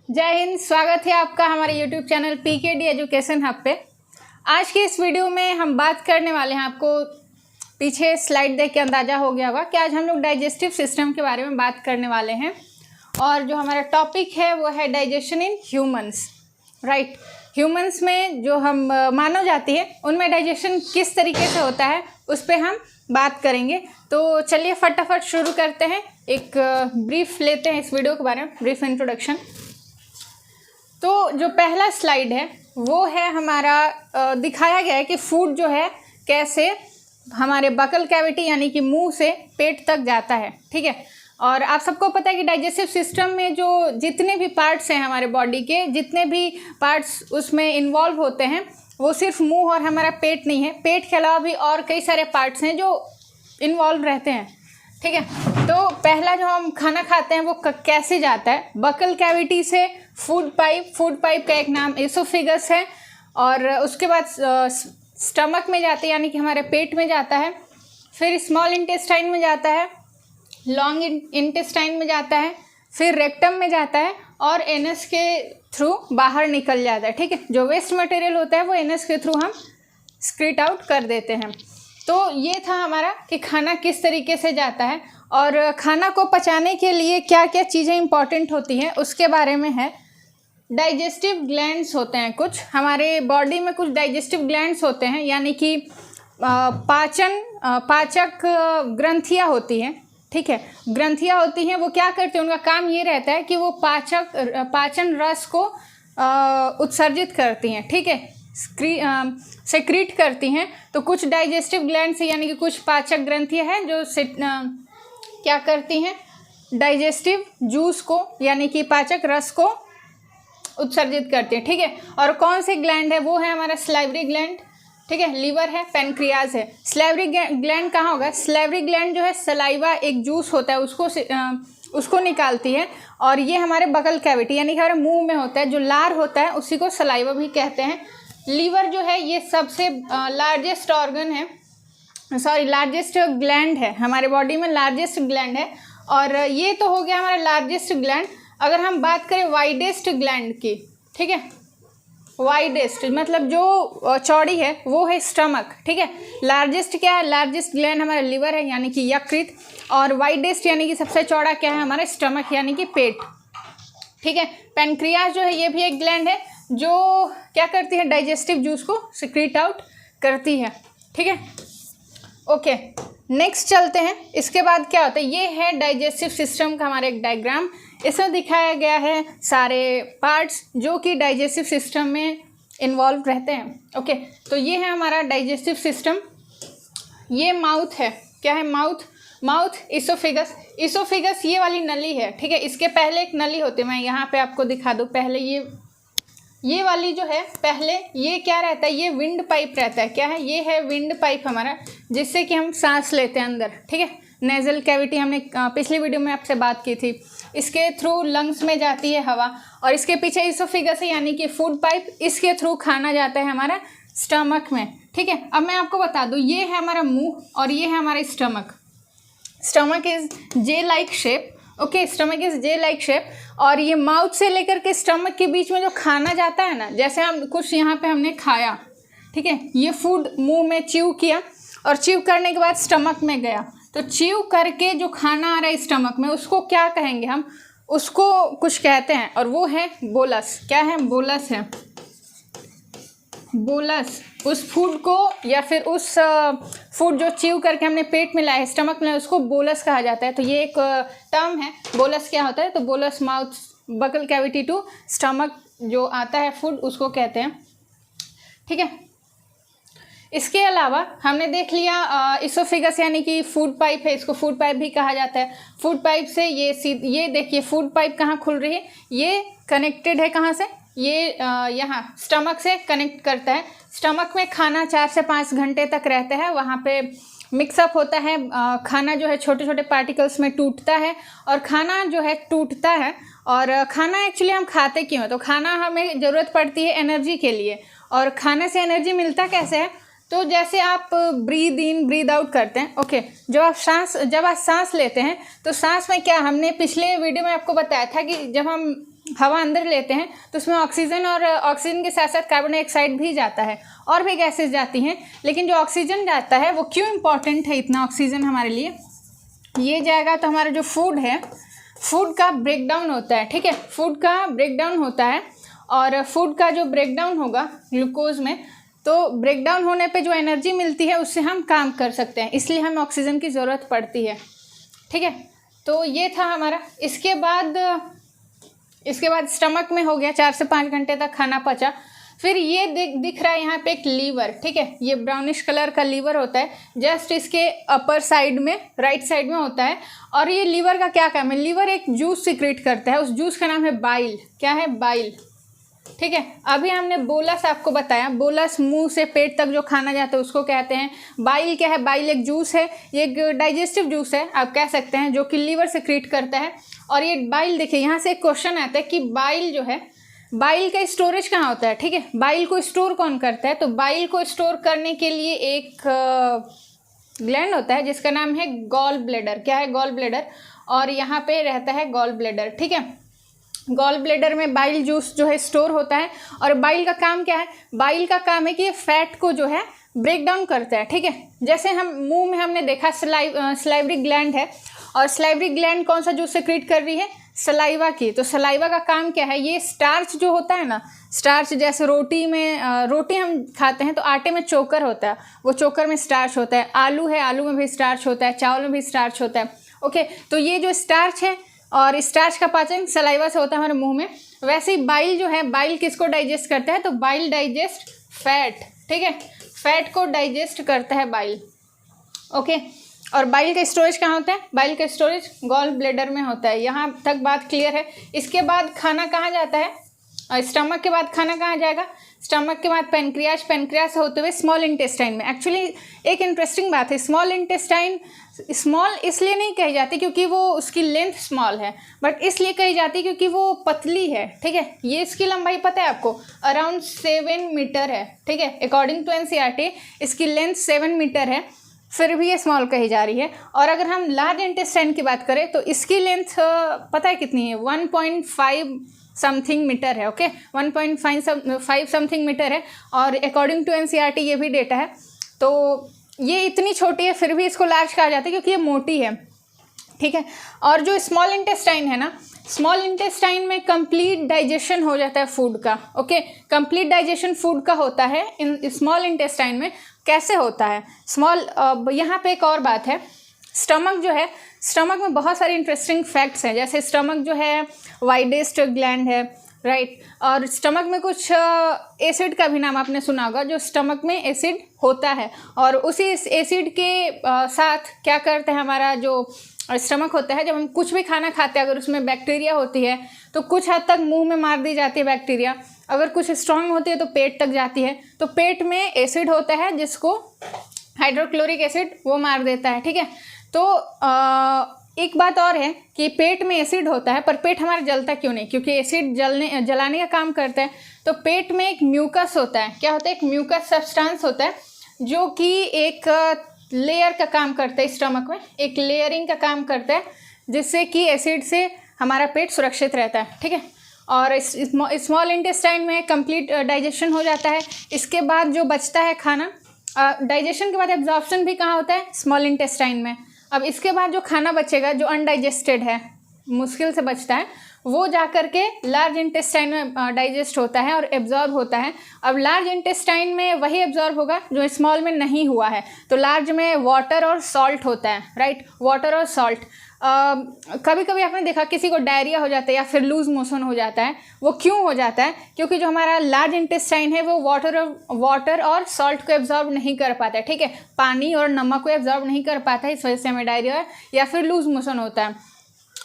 जय हिंद। स्वागत है आपका हमारे YouTube channel PKD education hub पे। आज की इस वीडियो में हम बात करने वाले हैं, आपको पीछे स्लाइड देख के अंदाज़ा हो गया होगा कि आज हम लोग डाइजेस्टिव सिस्टम के बारे में बात करने वाले हैं। और जो हमारा टॉपिक है वो है digestion in humans. Right, humans में जो हम मानव जाति है उनमें डाइजेशन किस तरीके से होता है उस पर हम बात करेंगे। तो चलिए फटाफट शुरू करते हैं। एक ब्रीफ लेते हैं इस वीडियो के बारे में, ब्रीफ इंट्रोडक्शन। तो जो पहला स्लाइड है वो है हमारा, दिखाया गया है कि फूड जो है कैसे हमारे बकल कैविटी यानी कि मुंह से पेट तक जाता है। ठीक है, और आप सबको पता है कि डाइजेस्टिव सिस्टम में जो जितने भी पार्ट्स हैं हमारे बॉडी के, जितने भी पार्ट्स उसमें इन्वॉल्व होते हैं वो सिर्फ मुंह और हमारा पेट नहीं है। पेट के अलावा भी और कई सारे पार्ट्स हैं जो इन्वॉल्व रहते हैं। ठीक है, तो पहला जो हम खाना खाते हैं वो कैसे जाता है? बकल कैविटी से फूड पाइप का एक नाम एसोफेगस है, और उसके बाद स्टमक में जाता है यानी कि हमारे पेट में जाता है, फिर स्मॉल इंटेस्टाइन में जाता है, लॉन्ग इंटेस्टाइन में जाता है, फिर रेक्टम में जाता है और एनस के थ्रू बाहर निकल जाता है। ठीक है, जो वेस्ट मटेरियल होता है वो एनस के थ्रू हम स्क्रीट आउट कर देते हैं। तो ये था हमारा कि खाना किस तरीके से जाता है और खाना को पचाने के लिए क्या क्या चीज़ें इंपॉर्टेंट होती हैं उसके बारे में है। डाइजेस्टिव ग्लैंड्स होते हैं कुछ हमारे बॉडी में, कुछ डाइजेस्टिव ग्लैंड्स होते हैं यानी कि पाचक ग्रंथियाँ होती हैं। ठीक है, ग्रंथियाँ होती हैं, वो क्या करती हैं, उनका काम ये रहता है कि वो पाचन रस को उत्सर्जित करती हैं। ठीक है, सेक्रीट करती हैं। तो कुछ डाइजेस्टिव ग्लैंड्स यानी कि कुछ पाचक ग्रंथियाँ हैं जो क्या करती हैं, डाइजेस्टिव जूस को यानी कि पाचक रस को उत्सर्जित करती है। ठीक है, और कौन से ग्लैंड है वो है हमारा स्लाइवरी ग्लैंड। ठीक है, लीवर है, पेनक्रियाज है। स्लाइवरी ग्लैंड कहाँ होगा? स्लाइवरी ग्लैंड जो है सलाइवा एक जूस होता है उसको निकालती है, और ये हमारे बकल कैविटी यानी कि हमारे मुंह में होता है। जो लार होता है उसी को सलाइवा भी कहते हैं। लीवर जो है ये सबसे लार्जेस्ट ऑर्गन है, लार्जेस्ट ग्लैंड है हमारे बॉडी में, लार्जेस्ट ग्लैंड है। और ये तो हो गया हमारा लार्जेस्ट ग्लैंड। अगर हम बात करें वाइडेस्ट ग्लैंड की, ठीक है, वाइडेस्ट मतलब जो चौड़ी है वो है स्टमक। ठीक है, लार्जेस्ट क्या है? लार्जेस्ट ग्लैंड हमारा लीवर है यानी कि यकृत, और वाइडेस्ट यानी कि सबसे चौड़ा क्या है? हमारा स्टमक यानी कि पेट। ठीक है, पेनक्रियाज जो है ये भी एक ग्लैंड है जो क्या करती है, डाइजेस्टिव जूस को सिक्रीट आउट करती है। ठीक है, ओके, नेक्स्ट चलते हैं। इसके बाद क्या होता है, ये है डाइजेस्टिव सिस्टम का हमारा एक डायग्राम। इसमें दिखाया गया है सारे पार्ट्स जो कि डाइजेस्टिव सिस्टम में इन्वॉल्व रहते हैं। ओके, तो ये है हमारा डाइजेस्टिव सिस्टम। ये माउथ है, क्या है? माउथ इसोफेगस ये वाली नली है। ठीक है, इसके पहले एक नली होती है, मैं यहाँ पे आपको दिखा दूँ। पहले ये वाली जो है, पहले ये क्या रहता है, ये विंड पाइप रहता है। क्या है? ये है विंड पाइप हमारा, जिससे कि हम सांस लेते हैं अंदर। ठीक है, नेजल कैविटी हमने पिछली वीडियो में आपसे बात की थी। इसके थ्रू लंग्स में जाती है हवा, और इसके पीछे इसोफेगस है यानी कि फूड पाइप, इसके थ्रू खाना जाता है हमारा स्टमक में। ठीक है, अब मैं आपको बता दूँ, ये है हमारा मुंह और ये है हमारा stomach. Stomach is J like shape. Okay, stomach is J like shape, और ये माउथ से लेकर के स्टमक के बीच में जो खाना जाता है ना, जैसे हम कुछ यहाँ पे हमने खाया, ठीक है, ये फूड मुंह में च्यू किया और च्यू करने के बाद स्टमक में गया, तो च्यू करके जो खाना आ रहा है स्टमक में उसको क्या कहेंगे हम? उसको कुछ कहते हैं, और वो है बोलस। क्या है? बोलस है। बोलस उस फूड को या फिर उस फूड जो च्यू करके हमने पेट में लाया, स्टमक में, उसको बोलस कहा जाता है। तो ये एक टर्म है। बोलस क्या होता है? तो bolus mouth buccal cavity to stomach जो आता है फूड, उसको कहते हैं। ठीक है, इसके अलावा हमने देख लिया इसोफेगस यानी कि फूड पाइप है, इसको फूड पाइप भी कहा जाता है। फूड पाइप से ये देखिए फूड पाइप कहाँ खुल रही है, ये कनेक्टेड है कहाँ से? ये यहाँ स्टमक से कनेक्ट करता है। स्टमक में खाना 4 से 5 घंटे तक रहता है, वहाँ पे मिक्सअप होता है। खाना जो है छोटे छोटे पार्टिकल्स में टूटता है, और खाना जो है टूटता है। और खाना एक्चुअली हम खाते क्यों हैं? तो खाना हमें ज़रूरत पड़ती है एनर्जी के लिए, और खाने से एनर्जी मिलता कैसे है? तो जैसे आप ब्रीद इन ब्रीद आउट करते हैं, ओके, जब आप सांस लेते हैं तो सांस में क्या, हमने पिछले वीडियो में आपको बताया था कि जब हम हवा अंदर लेते हैं तो उसमें ऑक्सीजन और ऑक्सीजन के साथ साथ कार्बन डाइऑक्साइड भी जाता है और भी गैसेस जाती हैं, लेकिन जो ऑक्सीजन जाता है वो क्यों इम्पॉर्टेंट है इतना ऑक्सीजन हमारे लिए? ये जाएगा तो हमारा जो फूड है, फूड का ब्रेकडाउन होता है, ठीक है, फूड का ब्रेकडाउन होता है और फूड का जो ब्रेकडाउन होगा ग्लूकोज में, तो ब्रेकडाउन होने पे जो एनर्जी मिलती है उससे हम काम कर सकते हैं, इसलिए हमें ऑक्सीजन की ज़रूरत पड़ती है, ठीक है। तो ये था हमारा। इसके बाद स्टमक में हो गया, 4 से 5 घंटे तक खाना पचा। फिर ये दिख रहा है यहाँ पे एक लीवर, ठीक है, ये ब्राउनिश कलर का लीवर होता है, जस्ट इसके अपर साइड में, राइट साइड में होता है। और ये लीवर का क्या काम है? लीवर एक जूस सिक्रेट करता है, उस जूस का नाम है बाइल। क्या है? बाइल, ठीक है। अभी हमने बोलस आपको बताया, बोलस मुंह से पेट तक जो खाना जाता है उसको कहते हैं। बाइल क्या है? बाइल एक जूस है, ये एक डाइजेस्टिव जूस है आप कह सकते हैं, जो कि लीवर सिक्रेट करता है। और ये बाइल, देखिए यहाँ से एक क्वेश्चन आता है कि बाइल जो है, बाइल का स्टोरेज कहाँ होता है, ठीक है, बाइल को स्टोर कौन करता है? तो बाइल को स्टोर करने के लिए एक ग्लैंड होता है जिसका नाम है गॉल ब्लैडर। क्या है? Gall bladder. और यहाँ पे रहता है गॉल ब्लैडर, ठीक है। गॉल ब्लैडर में बाइल जूस जो है स्टोर होता है। और बाइल का काम क्या है? बाइल का काम है कि ये फैट को जो है ब्रेक डाउन करता है, ठीक है। जैसे हम मुंह में हमने देखा सलाइवरी ग्लैंड है, और सलाइवरी ग्लैंड कौन सा जूस सेक्रेट कर रही है? सलाइवा की। तो सलाइवा का काम क्या है? ये स्टार्च जो होता है ना, स्टार्च जैसे रोटी में, रोटी हम खाते हैं तो आटे में चोकर होता है, वो चोकर में स्टार्च होता है। आलू है, आलू में भी स्टार्च होता है, चावल में भी स्टार्च होता है, ओके। तो ये जो स्टार्च है, और स्टार्च का पाचन सलाइवा से होता है हमारे मुंह में। वैसे ही बाइल जो है, बाइल किसको डाइजेस्ट करता है? तो बाइल डाइजेस्ट फैट, ठीक है, फैट को डाइजेस्ट करता है बाइल, ओके। और बाइल का स्टोरेज कहाँ होता है? बाइल का स्टोरेज गॉल ब्लैडर में होता है। यहाँ तक बात क्लियर है। इसके बाद खाना कहाँ जाता है? और स्टमक के बाद खाना कहाँ जाएगा? स्टमक के बाद पेनक्रियाज, पेनक्रियाज से होते हुए स्मॉल इंटेस्टाइन में। एक्चुअली एक इंटरेस्टिंग बात है, स्मॉल इंटेस्टाइन स्मॉल इसलिए नहीं कही जाती क्योंकि वो उसकी लेंथ स्मॉल है, बट इसलिए कही जाती क्योंकि वो पतली है, ठीक है। ये इसकी लंबाई पता है आपको? अराउंड 7 मीटर है, ठीक है। अकॉर्डिंग टू एनसीईआरटी इसकी लेंथ 7 मीटर है, फिर भी ये स्मॉल कही जा रही है। और अगर हम लार्ज इंटेस्टाइन की बात करें तो इसकी लेंथ पता है कितनी है? 1.5 समथिंग मीटर है, ओके, 1.5 समथिंग मीटर है। और अकॉर्डिंग टू एनसीईआरटी ये भी डेटा है। तो ये इतनी छोटी है फिर भी इसको लार्ज कहा जाता है क्योंकि ये मोटी है, ठीक है। और जो स्मॉल इंटेस्टाइन है ना, स्मॉल इंटेस्टाइन में कंप्लीट डाइजेशन हो जाता है फूड का, ओके। कंप्लीट डाइजेशन फूड का होता है इन स्मॉल इंटेस्टाइन में। कैसे होता है स्मॉल? यहाँ पे एक और बात है, स्टमक जो है, स्टमक में बहुत सारे इंटरेस्टिंग फैक्ट्स हैं। जैसे स्टमक जो है वाइडेस्ट ग्लैंड है, राइट। और स्टमक में कुछ एसिड का भी नाम आपने सुना होगा, जो स्टमक में एसिड होता है। और उसी एसिड के साथ क्या करते हैं, हमारा जो स्टमक होता है, जब हम कुछ भी खाना खाते हैं अगर उसमें बैक्टीरिया होती है तो कुछ हद तक मुंह में मार दी जाती है बैक्टीरिया। अगर कुछ स्ट्रांग होती है तो पेट तक जाती है। तो पेट में एसिड होता है जिसको हाइड्रोक्लोरिक एसिड वो मार देता है, ठीक है। तो एक बात और है कि पेट में एसिड होता है पर पेट हमारा जलता क्यों नहीं? क्योंकि एसिड जलाने का काम करता है। तो पेट में एक म्यूकस होता है। क्या होता है? एक म्यूकस सब्सटेंस होता है जो कि एक लेयर का काम करता है, स्टमक में एक लेयरिंग का काम करता है, जिससे कि एसिड से हमारा पेट सुरक्षित रहता है, ठीक है। और स्मॉल इंटेस्टाइन में कंप्लीट डाइजेशन हो जाता है। इसके बाद जो बचता है खाना, डाइजेशन के बाद एब्जॉर्प्शन भी कहाँ होता है? स्मॉल इंटेस्टाइन में। अब इसके बाद जो खाना बचेगा जो अनडाइजेस्टेड है, मुश्किल से बचता है, वो जा कर के लार्ज इंटेस्टाइन में डाइजेस्ट होता है और एब्जॉर्ब होता है। अब लार्ज इंटेस्टाइन में वही एब्जॉर्ब होगा जो स्मॉल में नहीं हुआ है। तो लार्ज में वाटर और सॉल्ट होता है, राइट, वाटर और सॉल्ट। कभी कभी आपने देखा किसी को डायरिया हो जाता है या फिर लूज मोशन हो जाता है। वो क्यों हो जाता है? क्योंकि जो हमारा लार्ज इंटेस्टाइन है वो वाटर और सॉल्ट को एब्जॉर्ब नहीं कर पाता है, ठीक है, पानी और नमक को एब्जॉर्ब नहीं कर पाता है, इस वजह से हमें डायरिया या फिर लूज मोशन होता है।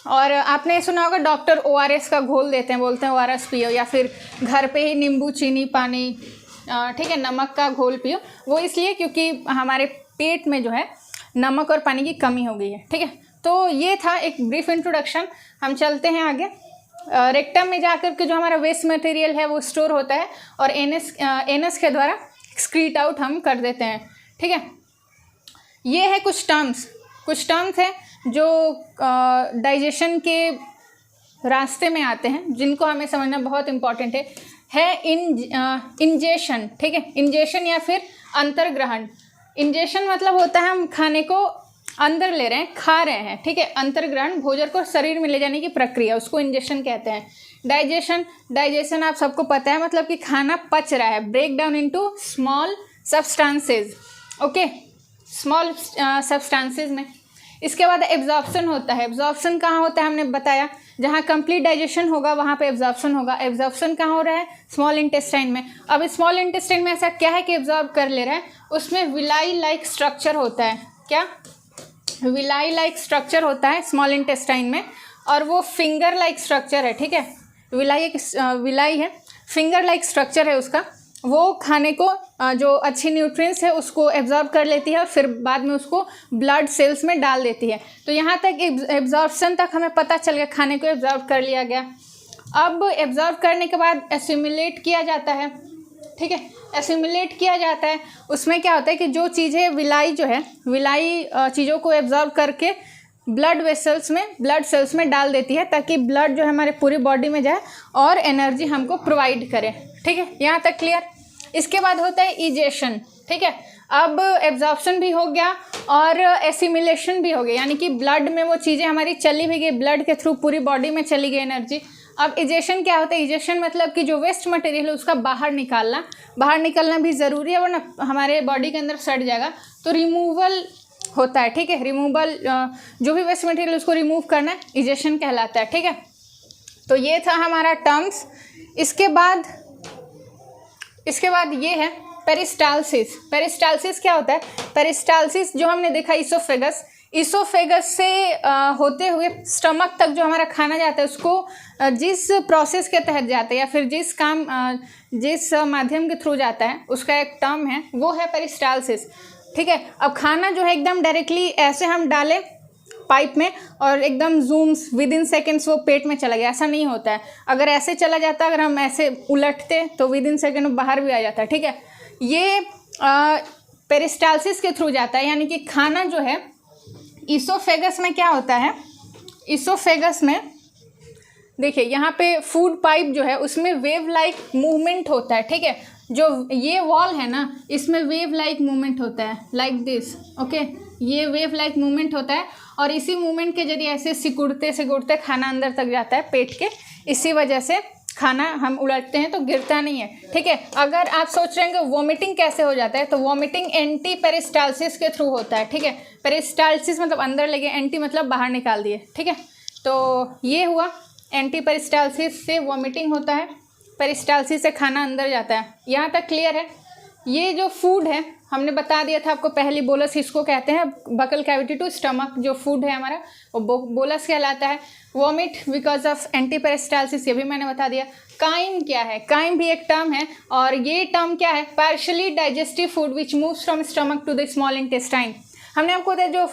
और आपने सुना होगा डॉक्टर ORS का घोल देते हैं, बोलते हैं ORS पियो, या फिर घर पे ही नींबू चीनी पानी, ठीक है, नमक का घोल पियो। वो इसलिए क्योंकि हमारे पेट में जो है नमक और पानी की कमी हो गई है, ठीक है। तो ये था एक ब्रीफ इंट्रोडक्शन। हम चलते हैं आगे। रेक्टम में जाकर के जो हमारा वेस्ट मटेरियल है वो स्टोर होता है और एनस के द्वारा एक्सक्रीट आउट हम कर देते हैं, ठीक है। ये है कुछ टर्म्स है जो डाइजेशन के रास्ते में आते हैं, जिनको हमें समझना बहुत इंपॉर्टेंट है इंजेशन। ठीक है, इंजेशन या फिर अंतर्ग्रहण। इंजेशन मतलब होता है हम खाने को अंदर ले रहे हैं, खा रहे हैं। ठीक है, अंतर्ग्रहण भोजन को शरीर में ले जाने की प्रक्रिया, उसको इंजेशन कहते हैं। डाइजेशन आप सबको पता है, मतलब कि खाना पच रहा है, break down into small substances. Okay, small substances में। इसके बाद एब्जॉर्प्शन होता है। एब्जॉर्प्शन कहाँ होता है हमने बताया, जहाँ कंप्लीट डाइजेशन होगा वहाँ पे एब्जॉर्प्शन होगा। एब्जॉर्प्शन कहाँ हो रहा है, स्मॉल इंटेस्टाइन में। अब स्मॉल इंटेस्टाइन में ऐसा क्या है कि एब्जॉर्ब कर ले रहा है, उसमें विलाई लाइक स्ट्रक्चर होता है। क्या, विलाई लाइक स्ट्रक्चर होता है स्मॉल इंटेस्टाइन में, और वो फिंगर लाइक स्ट्रक्चर है। ठीक है, विलाई है, फिंगर लाइक स्ट्रक्चर है उसका। वो खाने को जो अच्छी न्यूट्रिएंट्स है उसको एब्जॉर्ब कर लेती है और फिर बाद में उसको ब्लड सेल्स में डाल देती है। तो यहाँ तक एब्जॉर्प्शन तक हमें पता चल गया, खाने को एब्जॉर्ब कर लिया गया। अब एब्जॉर्ब करने के बाद एसिमुलेट किया जाता है। ठीक है, एसिमुलेट किया जाता है, उसमें क्या होता है कि जो चीज़ें विलाई जो है, विलाई चीज़ों को एब्जॉर्ब करके ब्लड सेल्स में डाल देती है, ताकि ब्लड जो है हमारे पूरी बॉडी में जाए और एनर्जी हमको प्रोवाइड करे। ठीक है, यहाँ तक क्लियर। इसके बाद होता है इजेशन। ठीक है, अब एब्जॉर्प्शन भी हो गया और एसिमुलेशन भी हो गया, यानी कि ब्लड में वो चीज़ें हमारी चली भी गई, ब्लड के थ्रू पूरी बॉडी में चली गई एनर्जी। अब इजेशन क्या होता है, इजेशन मतलब कि जो वेस्ट मटेरियल है उसका बाहर निकलना भी ज़रूरी है, वरना हमारे बॉडी के अंदर सड़ जाएगा। तो रिमूवल होता है। ठीक है, रिमूवल, जो भी वेस्ट मटेरियल उसको रिमूव करना इजेशन कहलाता है। ठीक है, तो ये था हमारा टर्म्स। इसके बाद ये है पेरिस्टालसिस। पेरिस्टालसिस क्या होता है, पेरिस्टालसिस जो हमने देखा इसोफेगस से होते हुए स्टमक तक जो हमारा खाना जाता है, उसको जिस प्रोसेस के तहत जाता है या फिर जिस माध्यम के थ्रू जाता है, उसका एक टर्म है, वो है पेरिस्टालसिस। ठीक है, अब खाना जो है एकदम डायरेक्टली ऐसे हम डालें पाइप में और एकदम जूम्स विदिन सेकेंड्स वो पेट में चला गया, ऐसा नहीं होता है। अगर ऐसे चला जाता, अगर हम ऐसे उलटते तो विदिन सेकेंड बाहर भी आ जाता है। ठीक है, ये पेरिस्टालसिस के थ्रू जाता है, यानी कि खाना जो है इसोफेगस में क्या होता है, इसोफेगस में देखिए यहाँ पे फूड पाइप जो है उसमें वेव लाइक मूवमेंट होता है। ठीक है, जो ये वॉल है ना, इसमें वेव लाइक मूवमेंट होता है, लाइक दिस। ओके, ये वेव लाइक मूवमेंट होता है और इसी मूवमेंट के जरिए ऐसे सिकुड़ते खाना अंदर तक जाता है पेट के। इसी वजह से खाना हम उलटते हैं तो गिरता नहीं है। ठीक है, अगर आप सोच रहे हैं कि वॉमिटिंग कैसे हो जाता है, तो वॉमिटिंग एंटी पेरिस्टालसिस के थ्रू होता है। ठीक है, पेरिस्टालसिस मतलब अंदर लगे, एंटी मतलब बाहर निकाल दिए। ठीक है, तो ये हुआ, एंटी पेरिस्टालसिस से वॉमिटिंग होता है, पेरिस्टालसिस से खाना अंदर जाता है। यहाँ तक क्लियर है। ये जो फूड है हमने बता दिया था आपको, पहली बोलस इसको कहते हैं, बकल कैविटी टू स्टमक जो फूड है हमारा वो बोलस कहलाता है। Vomit because of anti peristalsis, ये भी मैंने बता दिया। काइम क्या है, काइम भी एक टर्म है, और ये टर्म क्या है, partially digestive food which moves from stomach to the small intestine. हमने आपको बताया जो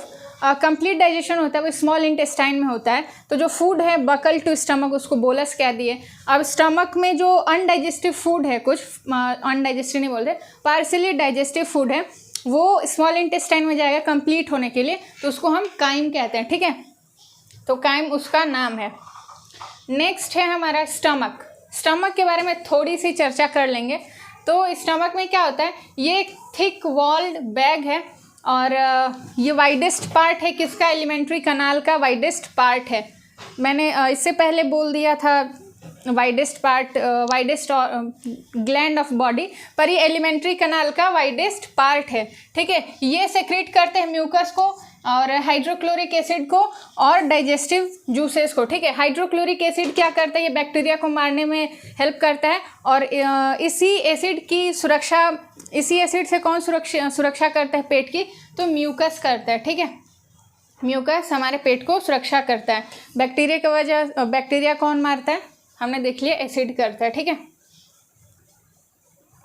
कंप्लीट डाइजेशन होता है वो स्मॉल इंटेस्टाइन में होता है। तो जो फूड है बकल टू स्टमक, उसको बोलस कह दिए। अब स्टमक में जो अनडाइजेस्टिव फूड है, कुछ अनडाइजेस्टिव नहीं बोलते, पार्शियली डाइजेस्टिव फूड है, वो स्मॉल इंटेस्टाइन में जाएगा कंप्लीट होने के लिए, तो उसको हम काइम कहते हैं। ठीक है, तो काइम उसका नाम है। नेक्स्ट है हमारा स्टमक। स्टमक के बारे में थोड़ी सी चर्चा कर लेंगे। तो स्टमक में क्या होता है, ये एक थिक वॉल्ड बैग है और ये वाइडेस्ट पार्ट है किसका, एलिमेंट्री कनाल का वाइडेस्ट पार्ट है। मैंने इससे पहले बोल दिया था वाइडेस्ट ग्लैंड ऑफ बॉडी, पर ये एलिमेंट्री कनाल का वाइडेस्ट पार्ट है। ठीक है, ये सेक्रेट करते हैं म्यूकस को और हाइड्रोक्लोरिक एसिड को और डाइजेस्टिव जूसेस को। ठीक है, हाइड्रोक्लोरिक एसिड क्या करता है, ये बैक्टीरिया को मारने में हेल्प करता है, और इसी एसिड से कौन सुरक्षा करता है पेट की, तो म्यूकस करता है। ठीक है, म्यूकस हमारे पेट को सुरक्षा करता है। बैक्टीरिया कौन मारता है, हमने देख लिया, एसिड करता है। ठीक है,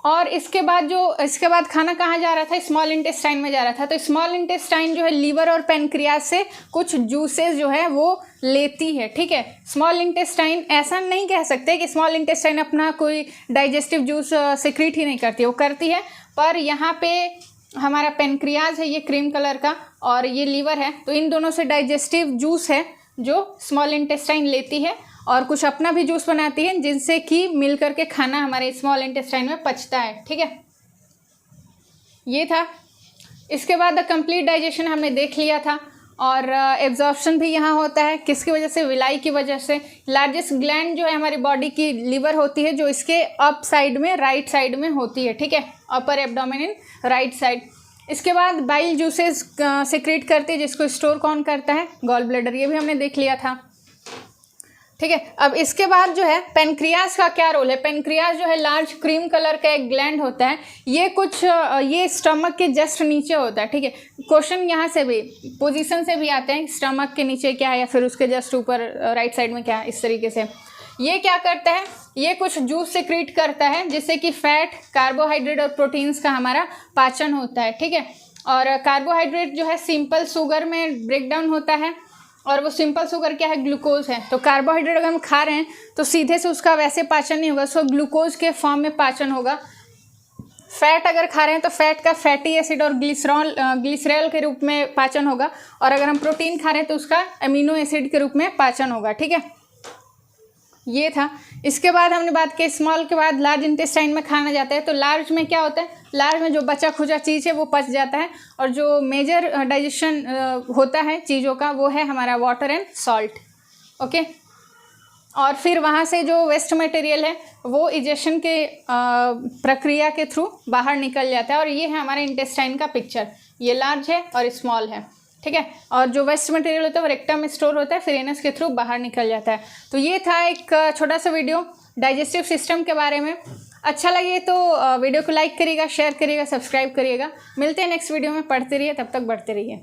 और इसके बाद खाना कहाँ जा रहा था, स्मॉल इंटेस्टाइन में जा रहा था। तो स्मॉल इंटेस्टाइन जो है लीवर और पेनक्रियाज से कुछ जूसेस जो है वो लेती है। ठीक है, स्मॉल इंटेस्टाइन, ऐसा नहीं कह सकते कि स्मॉल इंटेस्टाइन अपना कोई डाइजेस्टिव जूस सिक्रीट ही नहीं करती, वो करती है, पर यहाँ पे हमारा पेनक्रियाज है ये क्रीम कलर का और ये लीवर है, तो इन दोनों से डाइजेस्टिव जूस है जो स्मॉल इंटेस्टाइन लेती है और कुछ अपना भी जूस बनाती है, जिनसे कि मिल करके खाना हमारे स्मॉल इंटेस्टाइन में पचता है। ठीक है, ये था। इसके बाद द कंप्लीट डाइजेशन हमने देख लिया था, और एब्जॉर्प्शन भी यहाँ होता है। किसकी वजह से? विलाई की वजह से। लार्जेस्ट ग्लैंड जो है हमारी बॉडी की लीवर होती है, जो इसके अप साइड में, राइट साइड में होती है। ठीक है, upper abdomen in right side. इसके बाद बाइल जूसेस सिक्रीट करती है, जिसको स्टोर कौन करता है? Gall bladder. ये भी हमने देख लिया था। ठीक है, अब इसके बाद जो है पेनक्रियाज का क्या रोल है? पेनक्रियाज जो है लार्ज क्रीम कलर का एक ग्लैंड होता है। ये स्टमक के जस्ट नीचे होता है। ठीक है, क्वेश्चन यहाँ से भी, पोजीशन से भी आते हैं, स्टमक के नीचे क्या है या फिर उसके जस्ट ऊपर राइट साइड में क्या है, इस तरीके से। ये क्या करता है? ये कुछ जूस सिक्रीट करता है, जिससे कि फैट, कार्बोहाइड्रेट और प्रोटीन्स का हमारा पाचन होता है। ठीक है, और कार्बोहाइड्रेट जो है सिंपल शुगर में ब्रेक डाउन होता है, और वो सिंपल शुगर क्या है? ग्लूकोज है। तो कार्बोहाइड्रेट अगर हम खा रहे हैं तो सीधे से उसका वैसे पाचन नहीं होगा, उसको ग्लूकोज के फॉर्म में पाचन होगा। फैट अगर खा रहे हैं तो फैट का फैटी एसिड और ग्लिसरॉल के रूप में पाचन होगा, और अगर हम प्रोटीन खा रहे हैं तो उसका अमीनो एसिड के रूप में पाचन होगा। ठीक है, ये था। इसके बाद हमने बात की स्मॉल के बाद लार्ज इंटेस्टाइन में खाना जाता है। तो लार्ज में क्या होता है? लार्ज में जो बचा खुचा चीज़ है वो पच जाता है, और जो मेजर डाइजेशन होता है चीज़ों का वो है हमारा वाटर एंड सॉल्ट। ओके, और फिर वहाँ से जो वेस्ट मटेरियल है वो इजेशन के प्रक्रिया के थ्रू बाहर निकल जाता है, और ये है हमारे इंटेस्टाइन का पिक्चर। ये लार्ज है और स्मॉल है। ठीक है, और जो वेस्ट मटेरियल होता है वो रेक्टम में स्टोर होता है, फिर एनस के थ्रू बाहर निकल जाता है। तो ये था एक छोटा सा वीडियो डाइजेस्टिव सिस्टम के बारे में। अच्छा लगे तो वीडियो को लाइक करिएगा, शेयर करिएगा, सब्सक्राइब करिएगा। मिलते हैं नेक्स्ट वीडियो में। पढ़ते रहिए, तब तक बढ़ते रहिए।